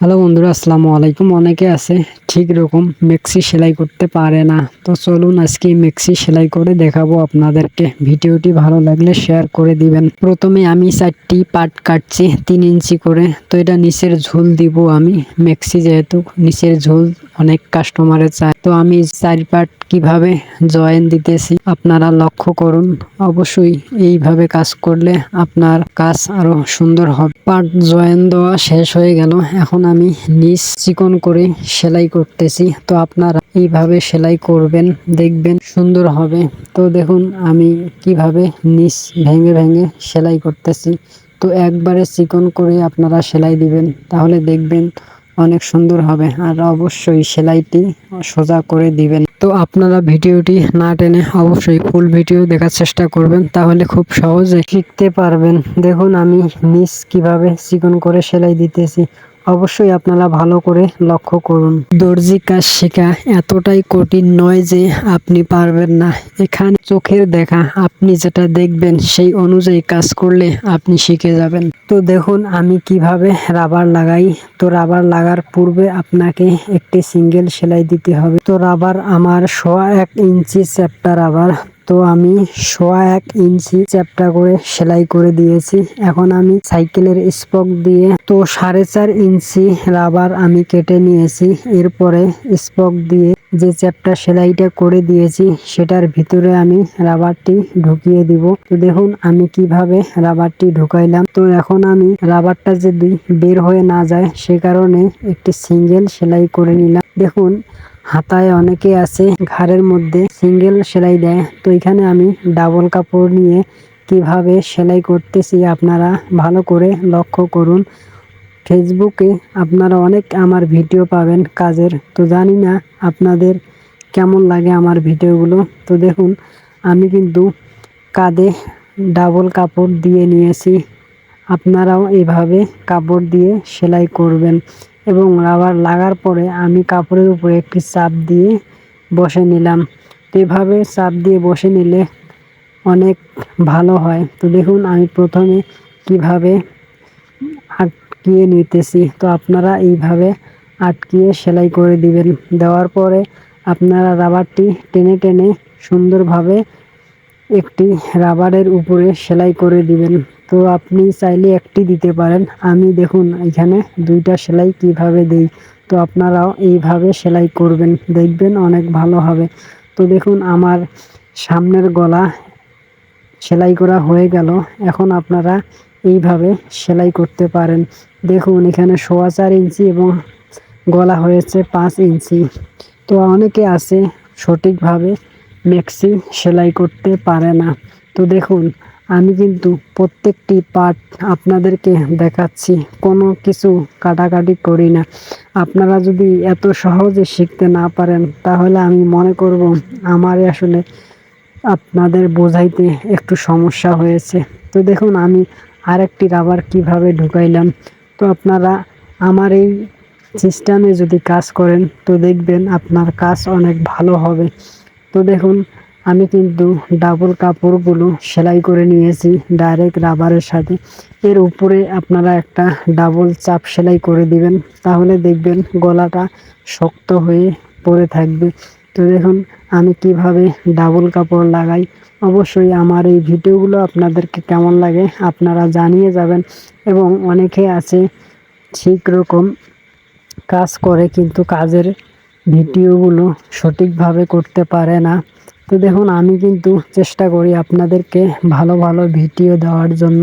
Hello বন্ধুরা, আসসালামু আলাইকুম। অনেকে আছে ঠিক রকম মেক্সি সেলাই করতে পারে না। তো চলুন আজকে মেক্সি সেলাই করে দেখাবো আপনাদেরকে। ভিডিওটি ভালো লাগলে শেয়ার করে দিবেন। প্রথমে আমি 4টি পার্ট কাটছি 3 ইঞ্চি করে। তো এটা নিচের ঝুল দিব আমি। মেক্সি যেহেতু নিচের ঝুল অনেক কাস্টমারে চায়, তো আমি 4 পার্ট কিভাবে জয়েন দিতেছি আপনারা লক্ষ্য করুন। অবশ্যই এইভাবে কাজ করলে আপনার কাজ আরো সুন্দর হবে। পার্ট জয়েন দেওয়া শেষ হয়ে গেল। এখন আমি নিচ চিকন করে সেলাই করতেছি। তো আপনারা এইভাবে সেলাই করবেন, দেখবেন সুন্দর হবে। তো দেখুন আমি কিভাবে নিচ ভেঙে ভেঙে সেলাই করতেছি। তো একবারে চিকন করে আপনারা সেলাই দিবেন, তাহলে দেখবেন অনেক সুন্দর হবে। আর অবশ্যই সেলাইটি সোজা করে দিবেন। তো আপনারা ভিডিওটি না টেনে অবশ্যই ফুল ভিডিও দেখার চেষ্টা করবেন, তাহলে খুব সহজে শিখতে পারবেন। দেখুন আমি নিচ কিভাবে চিকন করে সেলাই দিতেছি। অবশ্যই আপনারা ভালো করে লক্ষ্য করুন। দর্জি কাজ শেখা এতটাই কঠিন নয় যে আপনি পারবেন না। এখানে চোখের দেখা, আপনি যেটা দেখবেন সেই অনুযায়ী কাজ করলে আপনি শিখে যাবেন। তো দেখুন আমি কিভাবে রাবার লাগাই। তো রাবার লাগার পূর্বে আপনাকে একটি সিঙ্গেল সেলাই দিতে হবে। তো রাবার আমার 1.25 ইঞ্চি চ্যাপ্টা রাবার। তো আমি 1.25 ইঞ্চি চ্যাপ্টা করে সেলাই করে দিয়েছি। এখন আমি সাইকেলের স্পক দিয়ে তো 4.5 ইঞ্চি রাবার আমি কেটে নিয়েছি। এরপরে স্পক দিয়ে যে চ্যাপ্টা সেলাইটা করে দিয়েছি সেটার ভিতরে আমি রাবারটি ঢুকিয়ে দিব। তো দেখুন আমি কিভাবে রাবারটি ঢুকাইলাম। তো এখন আমি রাবারটা যদি বের হয়ে না যায় সে কারণে একটি সিঙ্গেল সেলাই করে নিলাম। দেখুন হাতায় অনেকে আছে ঘাড়ের মধ্যে সিঙ্গেল সেলাই দেয়। তো এখানে আমি ডাবল কাপড় নিয়ে কিভাবে সেলাই করতেছি আপনারা ভালো করে লক্ষ্য করুন। ফেসবুকে আপনারা অনেক আমার ভিডিও পাবেন কাজের। তো জানি না আপনাদের কেমন লাগে আমার ভিডিওগুলো। তো দেখুন আমি কিন্তু কাঁধে ডাবল কাপড় দিয়ে নিয়েছি। আপনারাও এইভাবে কাপড় দিয়ে সেলাই করবেন এবং রাবার লাগার পরে আমি কাপড়ের উপরে একটি চাপ দিয়ে বসে নিলাম। তো এভাবে চাপ দিয়ে বসে নিলে অনেক ভালো হয়। তো দেখুন আমি প্রথমে কিভাবে আটকিয়ে নিতেছি। তো আপনারা এইভাবে আটকিয়ে সেলাই করে দিবেন। দেওয়ার পরে আপনারা রাবারটি টেনে টেনে সুন্দরভাবে একটি রাবারের উপরে সেলাই করে দিবেন। তো আপনি চাইলে একটি দিতে পারেন। আমি দেখুন এখানে 2টা সেলাই কিভাবে দেই। তো আপনারাও এইভাবে সেলাই করবেন, দেখবেন অনেক ভালো হবে। তো দেখুন আমার সামনের গলা সেলাই করা হয়ে গেল। এখন আপনারা এইভাবে সেলাই করতে পারেন। দেখুন এখানে 4.25 ইঞ্চি এবং গলা হয়েছে 5 ইঞ্চি। তো অনেকে আছে সঠিকভাবে মেক্সি সেলাই করতে পারে না। তো দেখুন আমি কিন্তু প্রত্যেকটি পার্ট আপনাদেরকে দেখাচ্ছি, কোনো কিছু কাটাকাটি করি না। আপনারা যদি এত সহজে শিখতে না পারেন তাহলে আমি মনে করব আমার আসলে আপনাদের বোঝাইতে একটু সমস্যা হয়েছে। তো দেখুন আমি আরেকটি রাবার কিভাবে ঢুকাইলাম। তো আপনারা আমার এই সিস্টেমে যদি কাজ করেন তো দেখবেন আপনার কাজ অনেক ভালো হবে। তো দেখুন আমি কিন্তু ডাবল কাপড়গুলো সেলাই করে নিয়েছি ডাইরেক্ট রাবারের সাথে। এর উপরে আপনারা একটা ডাবল চাপ সেলাই করে দিবেন, তাহলে দেখবেন গলাটা শক্ত হয়ে পড়ে থাকবে। তো দেখুন আমি কিভাবে ডাবল কাপড় লাগাই। অবশ্যই আমার এই ভিডিওগুলো আপনাদেরকে কেমন লাগে আপনারা জানিয়ে যাবেন। এবং অনেকে আছে ঠিক রকম কাজ করে কিন্তু কাজের ভিডিওগুলো সঠিকভাবে করতে পারে না। তো দেখুন আমি কিন্তু চেষ্টা করি আপনাদেরকে ভালো ভালো ভিডিও দেওয়ার জন্য।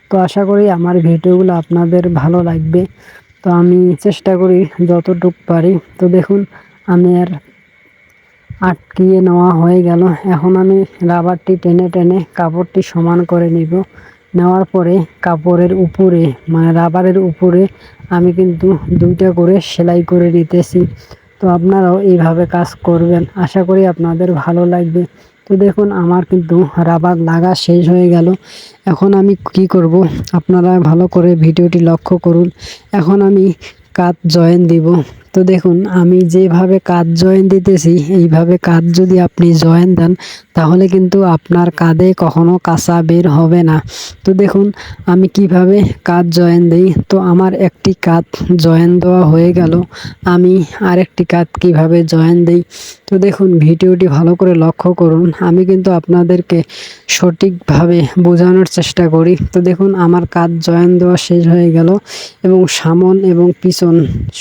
তো আশা করি আমার ভিডিওগুলো আপনাদের ভালো লাগবে। তো আমি চেষ্টা করি যতটুকু পারি। তো দেখুন আমি আর আটকিয়ে নেওয়া হয়ে গেল। এখন আমি রাবারটি টেনে টেনে কাপড়টি সমান করে নিব। নেওয়ার পরে কাপড়ের উপরে মানে রাবারের উপরে আমি কিন্তু 2টা করে সেলাই করে নিতেছি। তো আপনারাও এইভাবে কাজ করবেন, আশা করি আপনাদের ভালো লাগবে। তো দেখুন আমার কিন্তু রাবার লাগা শেষ হয়ে গেল। এখন আমি কি করব আপনারা ভালো করে ভিডিওটি লক্ষ্য করুন। এখন আমি কাট জয়েন দিব। তো তো দেখুন আমি যেভাবে কাঁধ জয়েন দিতেছি এইভাবে কাঁধ যদি আপনি জয়েন দেন তাহলে কিন্তু আপনার কাঁধে কখনো কাঁচা বের হবে না। তো দেখুন আমি কিভাবে কাঁধ জয়েন দেই। তো আমার একটি কাঁধ জয়েন দেওয়া হয়ে গেল, আমি আরেকটি কাঁধ কিভাবে জয়েন দেই। তো দেখুন ভিডিওটি ভালো করে লক্ষ্য করুন, আমি কিন্তু আপনাদেরকে সঠিকভাবে বোঝানোর চেষ্টা করি। তো দেখুন আমার কাঁধ জয়েন দেওয়া শেষ হয়ে গেল এবং সামন এবং পিছন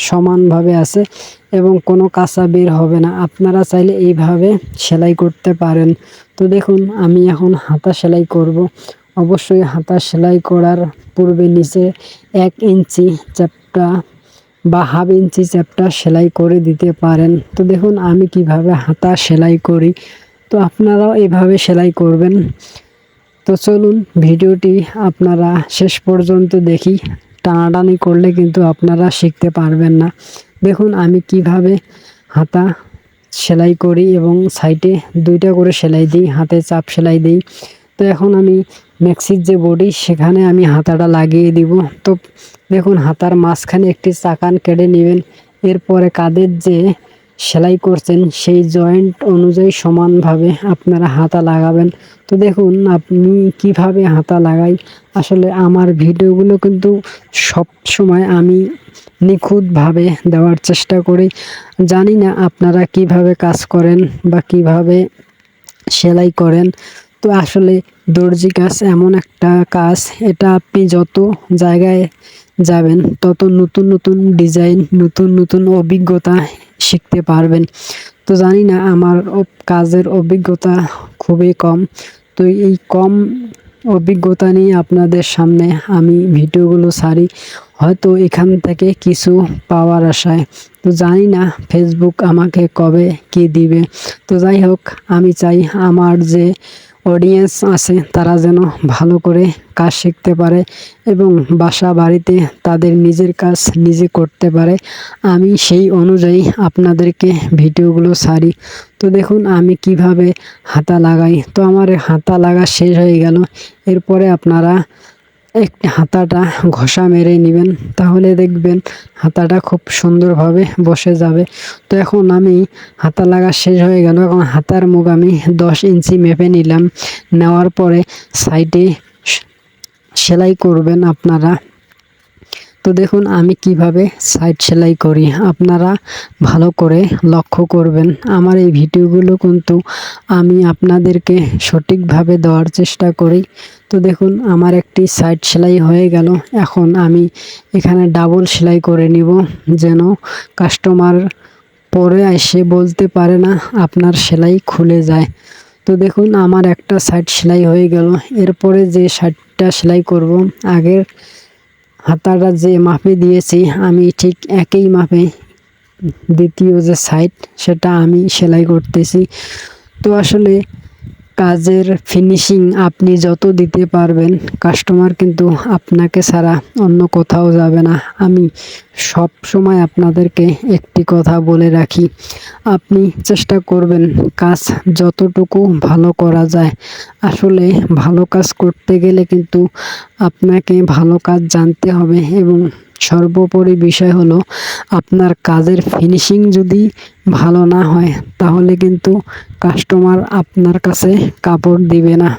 সমানভাবে আছে এবং কোনো কাঁচা বের হবে না। আপনারা চাইলে এইভাবে সেলাই করতে পারেন। তো দেখুন আমি এখন হাতা সেলাই করব। অবশ্যই হাতা সেলাই করার পূর্বে নিচে 1 ইঞ্চি চ্যাপ্টা বা হাফ ইঞ্চি চ্যাপ্টা সেলাই করে দিতে পারেন। তো দেখুন আমি কিভাবে হাতা সেলাই করি, তো আপনারাও এভাবে সেলাই করবেন। তো চলুন ভিডিওটি আপনারা শেষ পর্যন্ত দেখি, টানাটানি করলে কিন্তু আপনারা শিখতে পারবেন না। দেখুন আমি কিভাবে হাতা সেলাই করি এবং সাইডে 2টা করে সেলাই দিই, হাতে চাপ সেলাই দিই। তো এখন আমি ম্যাক্সির যে বডি সেখানে আমি হাতাটা লাগিয়ে দিব। তো দেখুন হাতার মাঝখানে একটি চাকান কেটে নেবেন, এরপরে কাঁধের যে সেলাই করছেন সেই জয়েন্ট অনুযায়ী সমানভাবে আপনারা হাতা লাগাবেন। তো দেখুন আপনি কিভাবে হাতা লাগাই, আসলে আমার ভিডিওগুলো কিন্তু সব সময় আমি নিখুঁতভাবে দেওয়ার চেষ্টা করি। জানি না আপনারা কিভাবে কাজ করেন বা কিভাবে সেলাই করেন। তো আসলে দর্জি কাজ এমন একটা কাজ, এটা আপনি যত জায়গায় যাবেন তত নতুন নতুন ডিজাইন, নতুন নতুন অভিজ্ঞতা শিখতে পারবেন। তো জানি না আমার কাজের অভিজ্ঞতা খুবই কম, তো এই কম অভিজ্ঞতা নিয়ে আপনাদের সামনে আমি ভিডিওগুলো ছাড়ি, হয়তো এখান থেকে কিছু পাওয়ার আশায়। তো জানি না ফেসবুক আমাকে কবে কি দিবে। তো যাই হোক, আমি চাই আমার যে অডিয়েন্স আছে তারা যেন ভালো করে কাজ শিখতে পারে এবং বাসা বাড়িতে তাদের নিজের কাজ নিজে করতে পারে। আমি সেই অনুযায়ী আপনাদেরকে ভিডিওগুলো ছাড়ি। তো দেখুন আমি কিভাবে হাতা লাগাই। তো আমার হাতা লাগা শেষ হয়ে গেল, এরপরে আপনারা একটি হাতাটা ঘষা মেরে নেবেন, তাহলে দেখবেন হাতাটা খুব সুন্দরভাবে বসে যাবে। তো এখন আমি হাতা লাগা শেষ হয়ে গেল, এখন হাতার মুখ আমি 10 ইঞ্চি মেপে নিলাম। নেওয়ার পরে সাইডে সেলাই করবেন আপনারা। তো দেখুন আমি কিভাবে সাইড সেলাই করি, আপনারা ভালো করে লক্ষ্য করবেন। আমার এই ভিডিওগুলো কিন্তু আমি আপনাদেরকে সঠিকভাবে দেওয়ার চেষ্টা করি। তো দেখুন আমার একটি সাইড সেলাই হয়ে গেল, এখন আমি এখানে ডাবল সেলাই করে নিব, যেন কাস্টমার পরে এসে বলতে পারে না আপনার সেলাই খুলে যায়। তো দেখুন আমার একটা সাইড সেলাই হয়ে গেল, এরপরে যে সাইডটা সেলাই করব, আগের হাতাটা যে মাপে দিয়েছি আমি ঠিক একই মাপে দ্বিতীয় যে সাইড সেটা আমি সেলাই করতেছি। তো আসলে কাজের ফিনিশিং আপনি যত দিতে পারবেন, কাস্টমার কিন্তু আপনাকে ছাড়া অন্য কোথাও যাবে না। আমি সব সময় আপনাদেরকে একটি কথা বলে রাখি, আপনি চেষ্টা করবেন কাজ যতটুকু ভালো করা যায়। আসলে ভালো কাজ করতে গেলে কিন্তু আপনাকে ভালো কাজ জানতে হবে এবং সর্বোপরি বিষয় হলো আপনার কাজের ফিনিশিং যদি ভালো না হয় তাহলে কিন্তু কাস্টমার আপনার কাছে কাপড় দিবে না।